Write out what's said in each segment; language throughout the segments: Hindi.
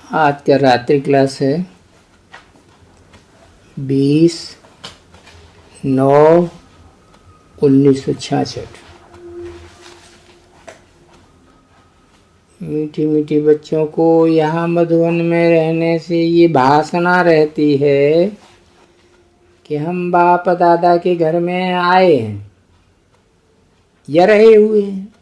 आज का रात्रि क्लास है 20/9/1966। मीठी मीठी बच्चों को यहाँ मधुबन में रहने से ये वासना रहती है कि हम बाप दादा के घर में आए हैं या रहे हुए हैं,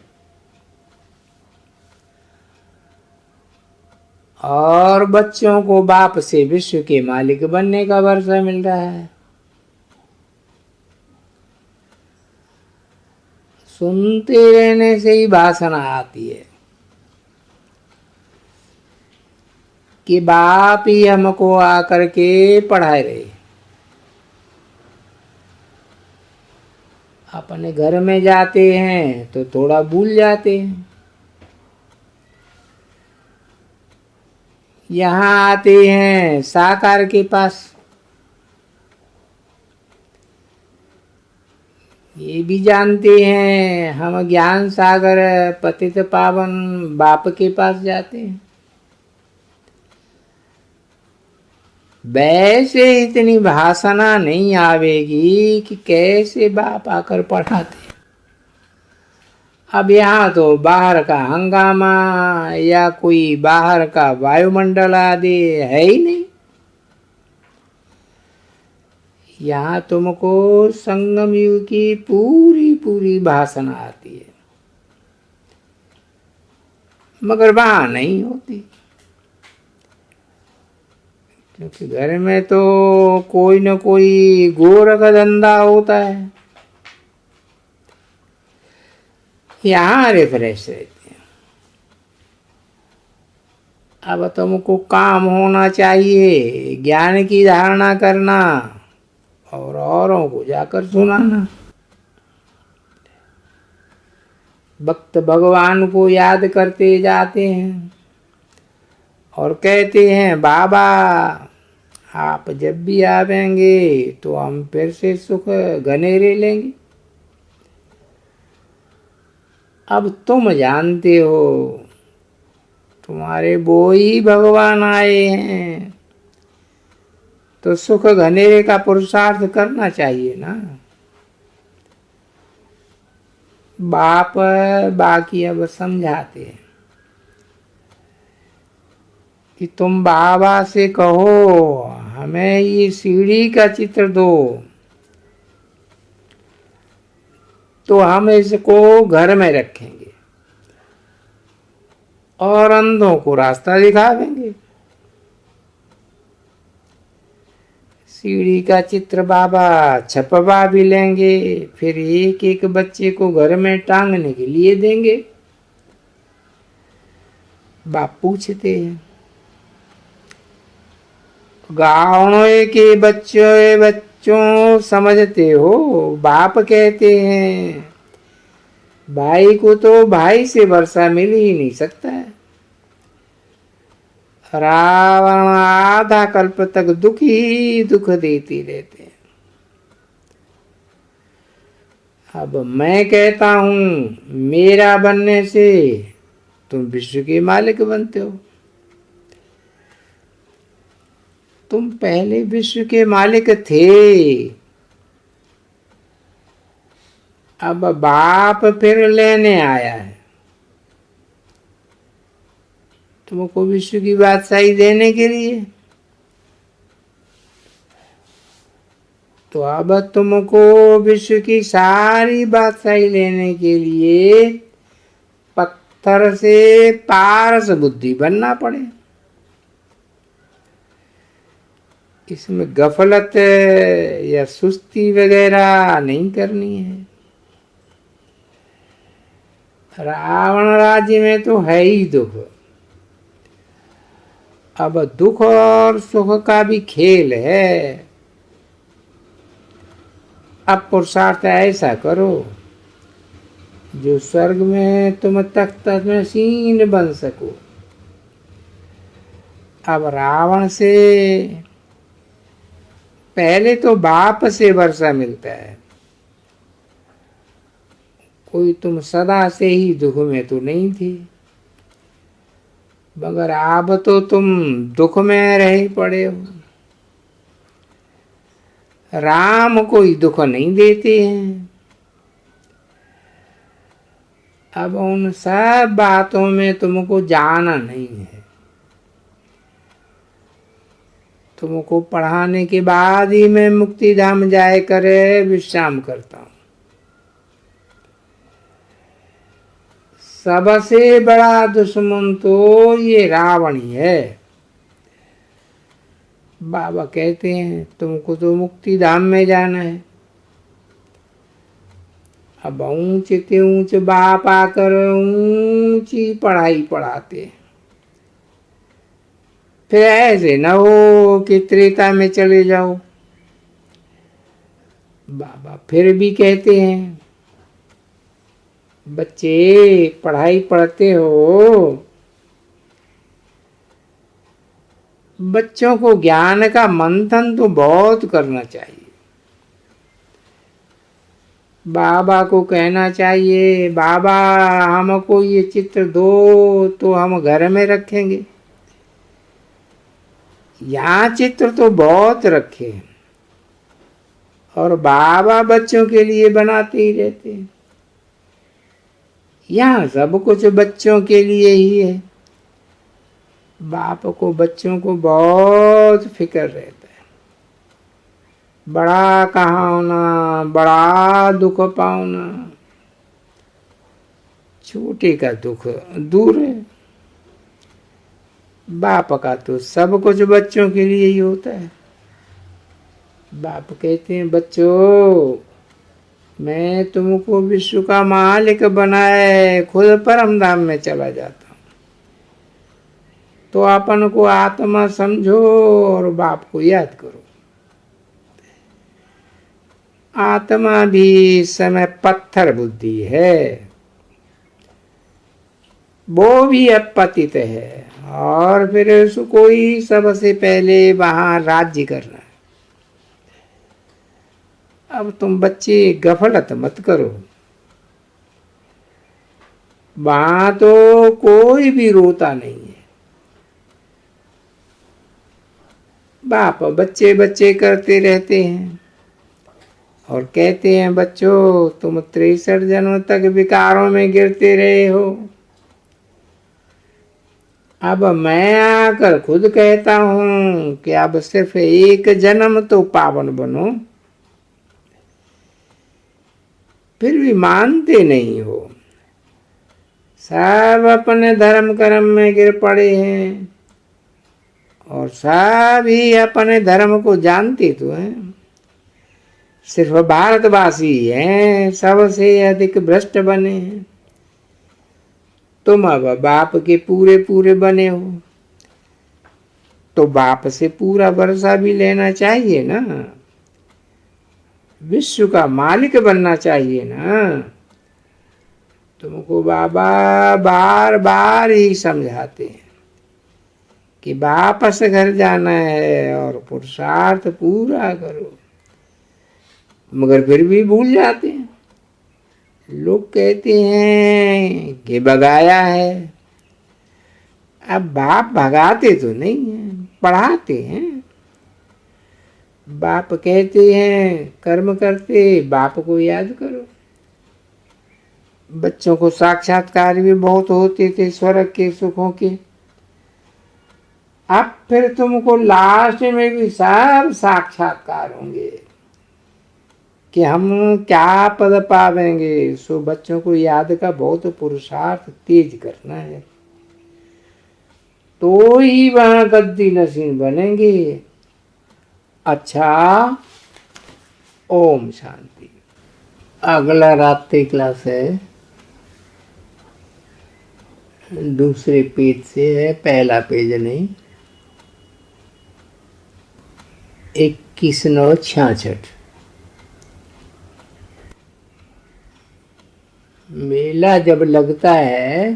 और बच्चों को बाप से विश्व के मालिक बनने का भरोसा मिल रहा है। सुनते रहने से ही वासना आती है कि बाप ही हमको आकर के पढ़ाए रहे। अपने घर में जाते हैं तो थोड़ा भूल जाते हैं, यहाँ आते हैं साकार के पास, ये भी जानते हैं हम ज्ञान सागर पतित पावन बाप के पास जाते हैं। वैसे इतनी वासना नहीं आवेगी कि कैसे बाप आकर पढ़ाते। अब यहाँ तो बाहर का हंगामा या कोई बाहर का वायुमंडल आदि है ही नहीं। यहाँ तुमको संगम युग की पूरी पूरी वासना आती है, मगर वहां नहीं होती, क्योंकि घर में तो कोई न कोई गोर का धंधा होता है। यहाँ रिफ्रेश रहते हैं। अब तुमको काम होना चाहिए ज्ञान की धारणा करना और औरों को जाकर सुनाना। भक्त भगवान को याद करते जाते हैं और कहते हैं बाबा आप जब भी आवेंगे तो हम फिर से सुख घनेरे लेंगे। अब तुम जानते हो तुम्हारे वो ही भगवान आए हैं, तो सुख घनेरे का पुरुषार्थ करना चाहिए ना। बाप बाकी अब समझाते हैं कि तुम बाबा से कहो हमें ये सीढ़ी का चित्र दो, तो हम इसको घर में रखेंगे और अंधों को रास्ता दिखावेंगे। सीढ़ी का चित्र बाबा छपवा भी लेंगे, फिर एक एक बच्चे को घर में टांगने के लिए देंगे। बाप पूछते हैं गाँव के बच्चों समझते हो? बाप कहते हैं भाई को तो भाई से वर्षा मिल ही नहीं सकता है। रावण आधा कल्प तक दुख ही दुख देती रहते हैं। अब मैं कहता हूं मेरा बनने से तुम विश्व के मालिक बनते हो। तुम पहले विश्व के मालिक थे, अब बाप फिर लेने आया है तुमको विश्व की बादशाही देने के लिए। तो अब तुमको विश्व की सारी बादशाही लेने के लिए पत्थर से पारस बुद्धि बनना पड़े। इसमें गफलत या सुस्ती वगैरह नहीं करनी है। रावण राज्य में तो है ही दुख, अब दुख और सुख का भी खेल है। अब पुरुषार्थ ऐसा करो जो स्वर्ग में तुम तख्त नशीन बन सको। अब रावण से पहले तो बाप से वर्षा मिलता है, कोई तुम सदा से ही दुख में तो नहीं थी। मगर आप तो तुम दुख में रह पड़े हो। राम कोई दुख नहीं देते हैं। अब उन सब बातों में तुमको जाना नहीं है। तुमको पढ़ाने के बाद ही मैं मुक्ति धाम जाए करे विश्राम करता हूं। सबसे बड़ा दुश्मन तो ये रावण ही है। बाबा कहते हैं तुमको तो मुक्ति धाम में जाना है। अब ऊंचे ते ऊंचे बाप आकर ऊंची पढ़ाई पढ़ाते हैं। फिर ऐसे न हो कि त्रेता में चले जाओ। बाबा फिर भी कहते हैं बच्चे पढ़ाई पढ़ते हो, बच्चों को ज्ञान का मंथन तो बहुत करना चाहिए। बाबा को कहना चाहिए बाबा हमको ये चित्र दो तो हम घर में रखेंगे। यहाँ चित्र तो बहुत रखे हैं और बाबा बच्चों के लिए बनाते ही रहते हैं। यहाँ सब कुछ बच्चों के लिए ही है। बाप को बच्चों को बहुत फिक्र रहता है। बड़ा कहाना, बड़ा दुख पाना, छोटे का दुख दूर है। बाप का तो सब कुछ बच्चों के लिए ही होता है। बाप कहते हैं बच्चों मैं तुमको विश्व का मालिक बनाए खुद परम धाम में चला जाता हूं, तो अपन को आत्मा समझो और बाप को याद करो। आत्मा भी इस समय पत्थर बुद्धि है, वो भी अपतित है और फिर उसको ही सबसे पहले वहां राज्य करना है। अब तुम बच्चे गफलत मत करो। वहां तो कोई भी रोता नहीं है। बाप बच्चे बच्चे करते रहते हैं और कहते हैं बच्चों तुम 63 जन्मों तक विकारों में गिरते रहे हो। अब मैं आकर खुद कहता हूं कि अब सिर्फ एक जन्म तो पावन बनो। फिर भी मानते नहीं हो। सब अपने धर्म कर्म में गिर पड़े हैं और सभी अपने धर्म को जानते तो हैं। सिर्फ भारतवासी हैं सबसे अधिक भ्रष्ट बने हैं। तुम अब बाप के पूरे पूरे बने हो तो बाप से पूरा वर्षा भी लेना चाहिए ना। विश्व का मालिक बनना चाहिए ना। तुमको बाबा बार बार ही समझाते हैं कि वापस घर जाना है और पुरुषार्थ पूरा करो, मगर फिर भी भूल जाते हैं। लोग कहते हैं कि भगाया है। अब बाप भगाते तो नहीं है, पढ़ाते हैं। बाप कहते हैं कर्म करते बाप को याद करो। बच्चों को साक्षात्कार भी बहुत होते थे स्वर्ग के सुखों के। अब फिर तुमको लास्ट में भी सब साक्षात्कार होंगे कि हम क्या पद पावेंगे। सो बच्चों को याद का बहुत पुरुषार्थ तेज करना है तो ही वहां गद्दी नसीब बनेंगे। अच्छा, ओम शांति। अगला रात्रि क्लास है, दूसरे पेज से है, पहला पेज नहीं। 21/9/66। मेला जब लगता है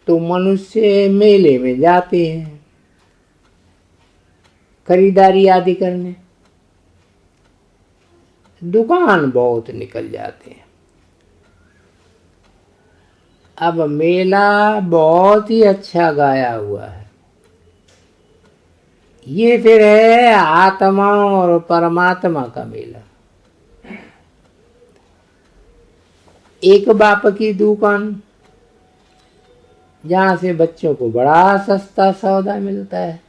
तो मनुष्य मेले में जाते हैं खरीदारी आदि करने। दुकान बहुत निकल जाते हैं। अब मेला बहुत ही अच्छा गाया हुआ है। ये फिर है आत्मा और परमात्मा का मेला। एक बाप की दुकान जहां से बच्चों को बड़ा सस्ता सौदा मिलता है।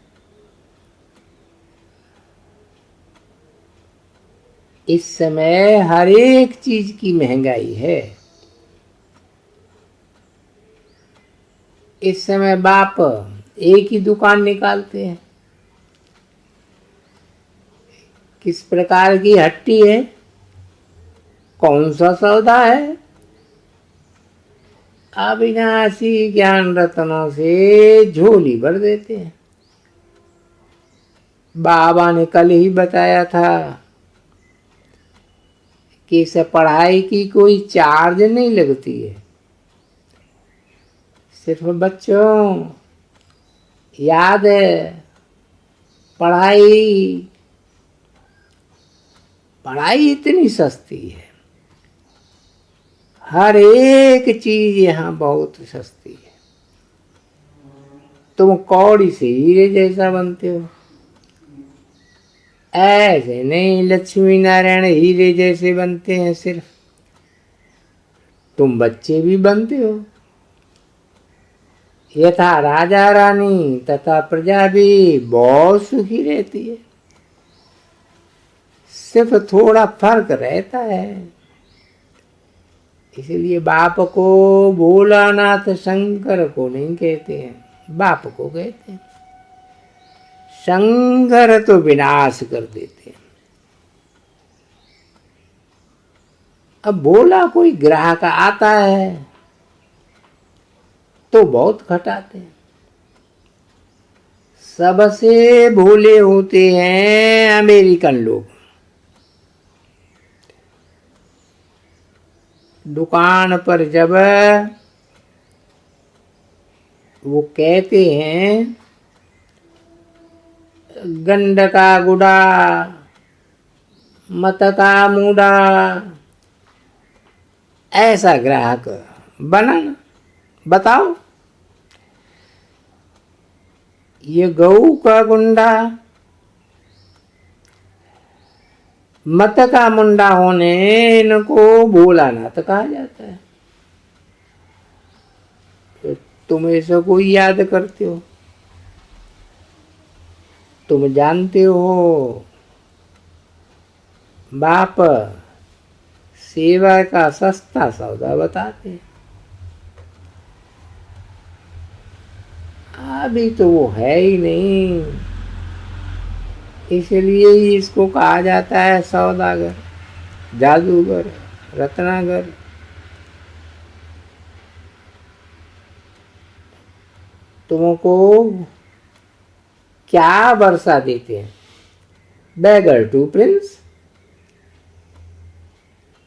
इस समय हर एक चीज की महंगाई है। इस समय बाप एक ही दुकान निकालते हैं। किस प्रकार की हट्टी है, कौन सा सौदा है, अविनाशी ज्ञान रत्नों से झोली भर देते हैं। बाबा ने कल ही बताया था कि इस पढ़ाई की कोई चार्ज नहीं लगती है। सिर्फ बच्चों याद है, पढ़ाई इतनी सस्ती है। हर एक चीज यहाँ बहुत सस्ती है। तुम कौड़ी से हीरे जैसा बनते हो, ऐसे नहीं लक्ष्मी नारायण हीरे जैसे बनते हैं। सिर्फ तुम बच्चे भी बनते हो। यथा राजा रानी तथा प्रजा भी बहुत सुखी रहती है। सिर्फ थोड़ा फर्क रहता है। इसलिए बाप को भोलानाथ शंकर को नहीं कहते हैं, बाप को कहते हैं। शंकर तो विनाश कर देते हैं। अब भोला कोई ग्राहक आता है तो बहुत घटाते हैं। सबसे भोले होते हैं अमेरिकन लोग। दुकान पर जब वो कहते हैं गंड का गुड़ा मत का मूडा, ऐसा ग्राहक बनाना। बताओ, ये गऊ का गुंडा मत का मुंडा होने इनको भोलानाथ कहा जाता है। तो तुम ऐसा कोई याद करते हो? तुम जानते हो बाप सेवा का सस्ता सौदा बताते हैं। अभी तो वो है ही नहीं, इसलिए ही इसको कहा जाता है सौदागर, जादूगर, रत्नागर। तुमको क्या वर्षा देते हैं? Beggar to prince.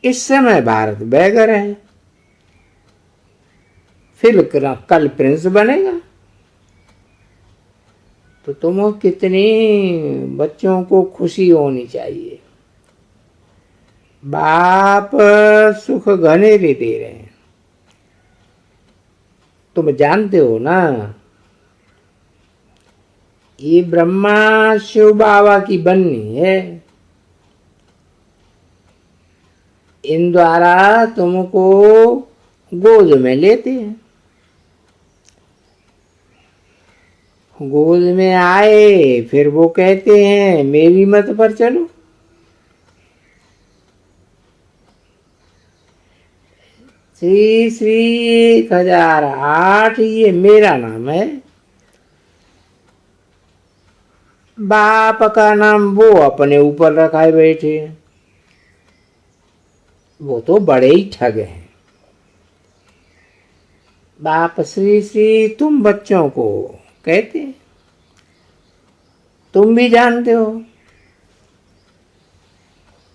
इस समय भारत बैगर है, फिर कल प्रिंस बनेगा। तो तुम कितनी बच्चों को खुशी होनी चाहिए। बाप सुख घनेरे दे रहे हैं। तुम जानते हो ना, ये ब्रह्मा शिव बाबा की बननी है। इन द्वारा तुमको गोद में लेते हैं। गोद में आए फिर वो कहते हैं मेरी मत पर चलो। श्री श्री 1008 ये मेरा नाम है। बाप का नाम वो अपने ऊपर रखाए बैठे हैं। वो तो बड़े ही ठग हैं। बाप श्री श्री तुम बच्चों को कहते हैं, तुम भी जानते हो।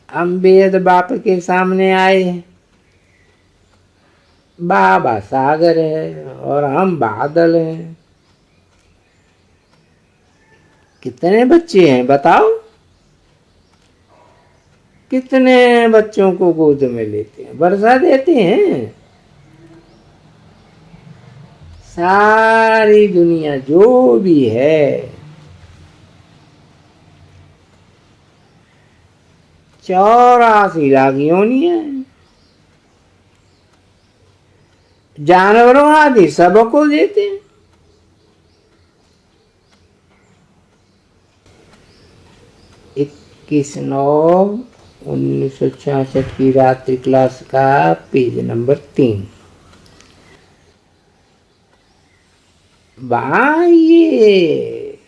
हम बेद बाप के सामने आए हैं। बाबा सागर है और हम बादल हैं। कितने बच्चे हैं बताओ? कितने बच्चों को गोद में लेते हैं, वर्षा देते हैं। सारी दुनिया जो भी है 84 लाख योनियां है। जानवरों आदि सबको देते हैं। इक्कीस 9/1966 की रात्रि क्लास का पेज नंबर 3। ये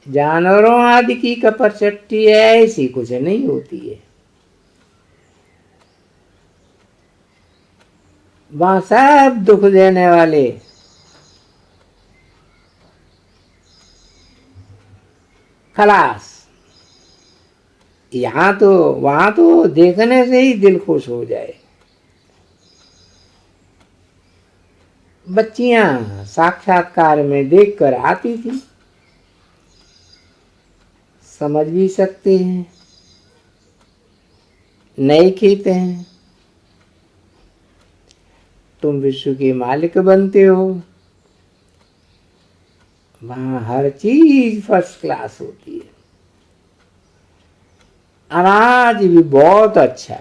जानवरों आदि की कपरचट्टी ऐसी कुछ नहीं होती है। वहां सब दुख देने वाले खलास। वहां तो देखने से ही दिल खुश हो जाए। बच्चियां साक्षात्कार में देखकर आती थी। समझ भी सकते हैं, नहीं कहते हैं। तुम विश्व के मालिक बनते हो। वहां हर चीज फर्स्ट क्लास होती है। अनाज भी बहुत अच्छा।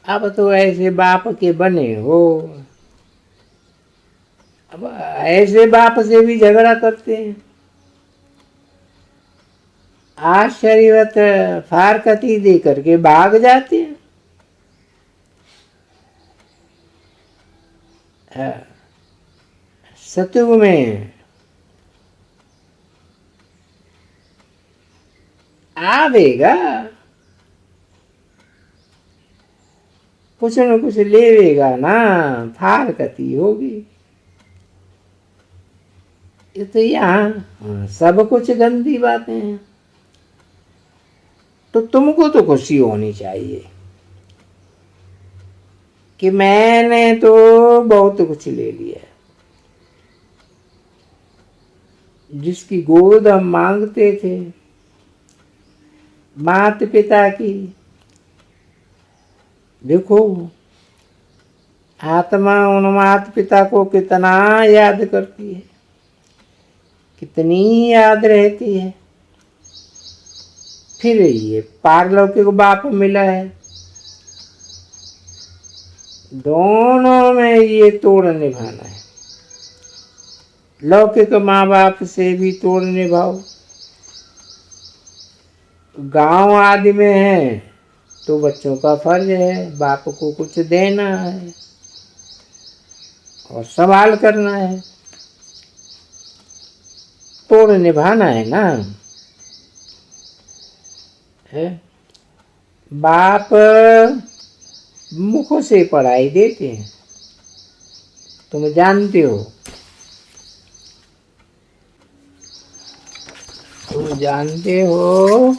अब तो ऐसे बाप के बने हो, अब ऐसे बाप से भी झगड़ा करते हैं। आश्चर्यवत फारकती दे करके भाग जाते हैं। सतयुग में आवेगा, कुछ न कुछ लेवेगा ना, फारकती होगी। ये तो यहाँ सब कुछ गंदी बातें हैं। तो तुमको तो खुशी होनी चाहिए कि मैंने तो बहुत कुछ ले लिया। जिसकी गोद हम मांगते थे, माता पिता की, देखो आत्मा उन माता पिता को कितना याद करती है, कितनी याद रहती है। फिर ये पारलौकिक बाप मिला है, दोनों में ये तोड़ निभाना है। लौकिक माँ बाप से भी तोड़ निभाओ। गांव आदि में है तो बच्चों का फर्ज है बाप को कुछ देना है और सवाल करना है। तोड़ निभाना है ना। है बाप मुख से पढ़ाई देते हैं, तुम जानते हो। तुम जानते हो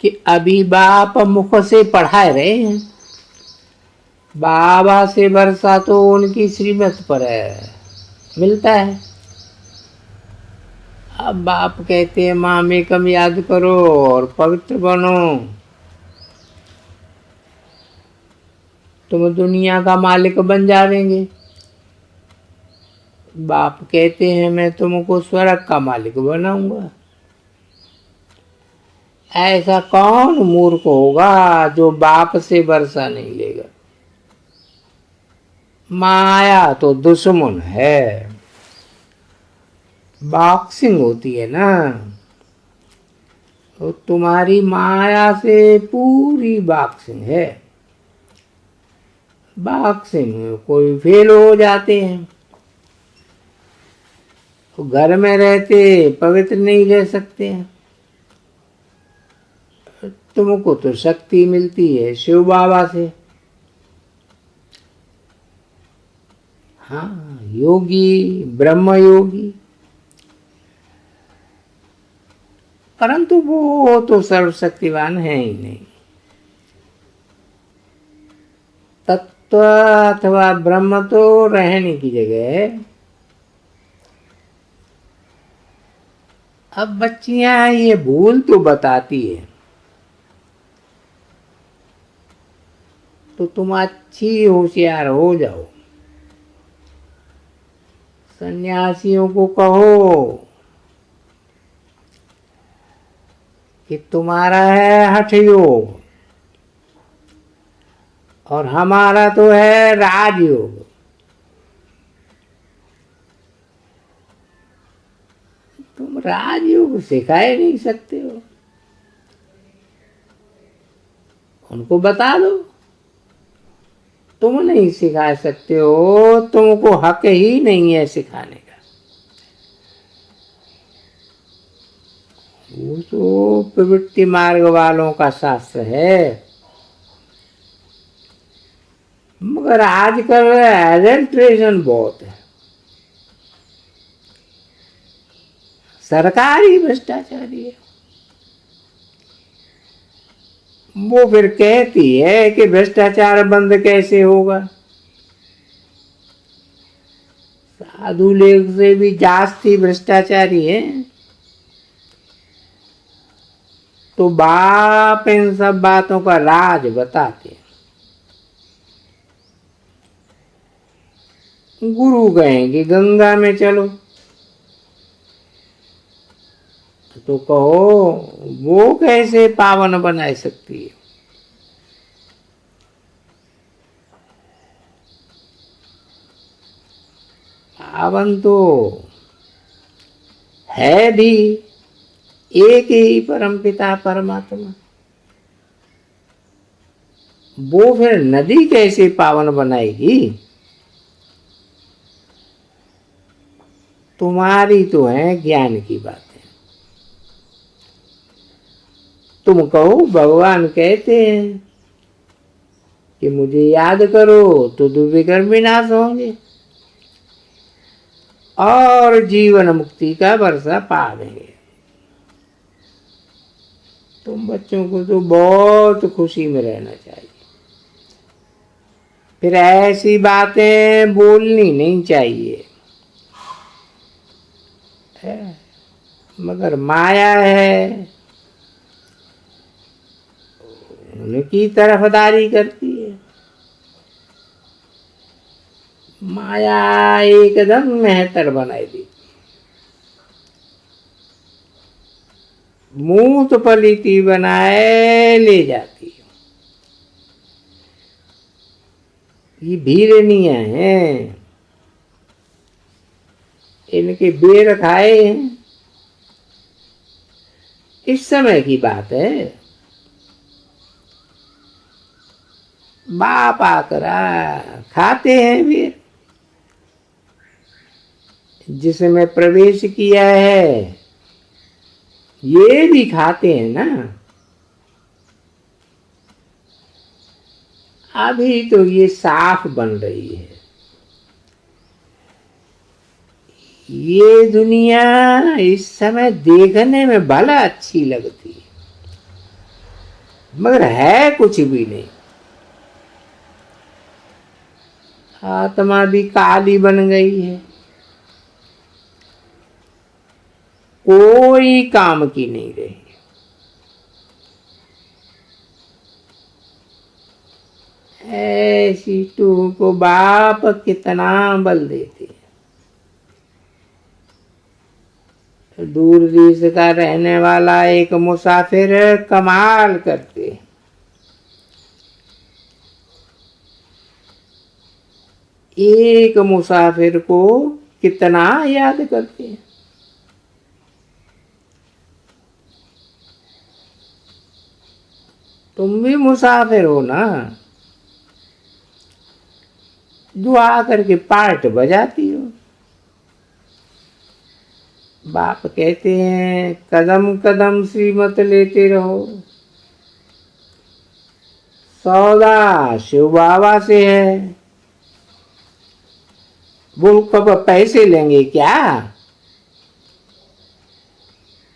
कि अभी बाप मुख से पढ़ा रहे हैं, बाबा से वर्षा तो उनकी श्रीमत पर है, मिलता है। अब बाप कहते हैं माँ में कम याद करो और पवित्र बनो, तुम दुनिया का मालिक बन जाएंगे। बाप कहते हैं मैं तुमको स्वर्ग का मालिक बनाऊंगा। ऐसा कौन मूर्ख होगा जो बाप से वर्षा नहीं लेगा। माया तो दुश्मन है, बॉक्सिंग होती है ना, तो तुम्हारी माया से पूरी बॉक्सिंग है। बॉक्सिंग में कोई फेल हो जाते हैं तो घर में रहते पवित्र नहीं रह सकते हैं। तुमको तो शक्ति मिलती है शिव बाबा से। हाँ, योगी, ब्रह्म योगी, परंतु वो तो सर्वशक्तिवान है ही नहीं। तत्व अथवा ब्रह्म तो रहने की जगह है। अब बच्चियां ये भूल तो बताती है। तो तुम अच्छी होशियार हो जाओ। सन्यासियों को कहो कि तुम्हारा है हठ योग और हमारा तो है राजयोग। तुम राजयोग सिखा ही नहीं सकते हो, उनको बता दो। तुम नहीं सिखा सकते हो, तुमको हक ही नहीं है सिखाने का। वो तो प्रवृत्ति मार्ग वालों का शास्त्र है, मगर आजकल एडल्ट्रेशन बहुत है, सरकारी भ्रष्टाचारी है। वो फिर कहती है कि भ्रष्टाचार बंद कैसे होगा, साधु लोग से भी जास्ती भ्रष्टाचारी है। तो बाप इन सब बातों का राज बताते हैं। गुरु कहेंगे गंगा में चलो, तो कहो वो कैसे पावन बना सकती है। पावन तो है भी एक ही परमपिता परमात्मा, वो फिर नदी कैसे पावन बनाएगी। तुम्हारी तो है ज्ञान की बातें। तुम कहो भगवान कहते हैं कि मुझे याद करो तो दुर्विघ्न विनाश होंगे और जीवन मुक्ति का वर्षा पा देंगे। तुम बच्चों को तो बहुत खुशी में रहना चाहिए, फिर ऐसी बातें बोलनी नहीं चाहिए है। मगर माया है, उनकी तरफदारी करती है। माया एकदम मेहतर बनाई दी, मूत पलीती बनाए ले जाती है। ये भीरनिया हैं, इनके बेर खाए हैं। इस समय की बात है, बाप आकर खाते हैं बेर। जिसमें प्रवेश किया है ये भी खाते हैं ना। अभी तो ये साफ बन रही है। ये दुनिया इस समय देखने में भला अच्छी लगती है, मगर है कुछ भी नहीं। आत्मा भी काली बन गई है, कोई काम की नहीं रही। ऐसी टूह को बाप कितना बल देते। दूर देश का रहने वाला एक मुसाफिर कमाल करते। एक मुसाफिर को कितना याद करते हैं। तुम भी मुसाफिर हो ना, जो आकर के पार्ट बजाती हो। बाप कहते हैं कदम कदम श्रीमत लेते रहो, सौदा शिव बाबा से है। वो कब पैसे लेंगे क्या,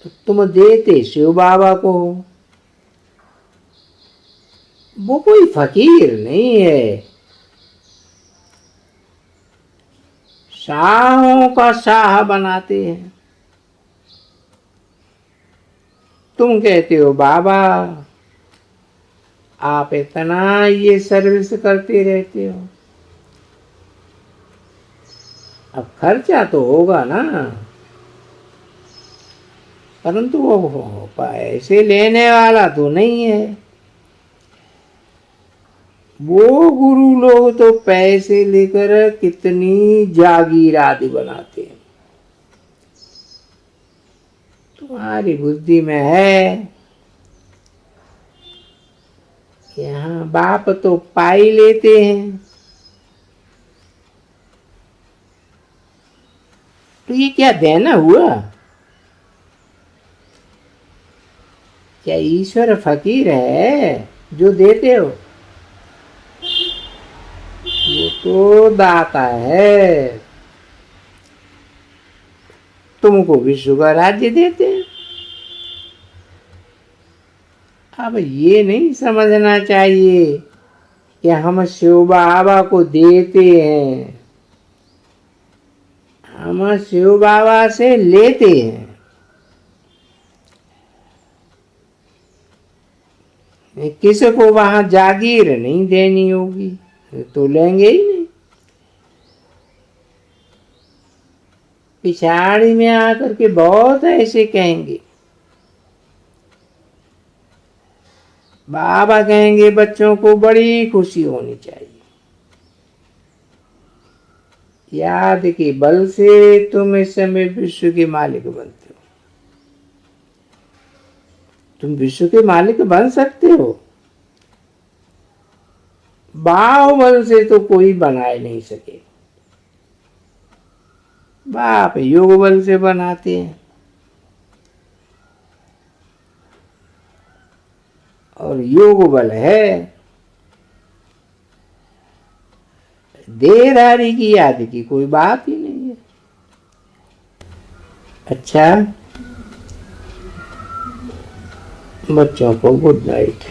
तो तुम देते शिव बाबा को। वो कोई फकीर नहीं है, शाहों का शाह बनाते हैं। तुम कहते हो बाबा आप इतना ये सर्विस करते रहते हो, अब खर्चा तो होगा ना, परंतु वो पैसे लेने वाला तो नहीं है। वो गुरु लोग तो पैसे लेकर कितनी जागीर आदि बनाते हैं। तुम्हारी बुद्धि में है, यहाँ बाप तो पाई लेते हैं, तो ये क्या देना हुआ? क्या ईश्वर फकीर है जो देते हो? वो तो दाता है, तुमको विश्व का राज्य देते हैं। अब ये नहीं समझना चाहिए कि हम शिव बाबा को देते हैं, हम शिव बाबा से लेते हैं। किसी को वहां जागीर नहीं देनी होगी तो लेंगे ही नहीं। पिछाड़ी में आकर के बहुत ऐसे कहेंगे, बाबा कहेंगे बच्चों को बड़ी खुशी होनी चाहिए, याद के बल से तुम इस समय विश्व के मालिक बनते हो। तुम विश्व के मालिक बन सकते हो, बाहुबल से तो कोई बनाए नहीं सके। बाप योग बल से बनाते हैं, और योग बल है, देहधारी की याद की कोई बात ही नहीं है। अच्छा, बच्चों को गुड नाइट।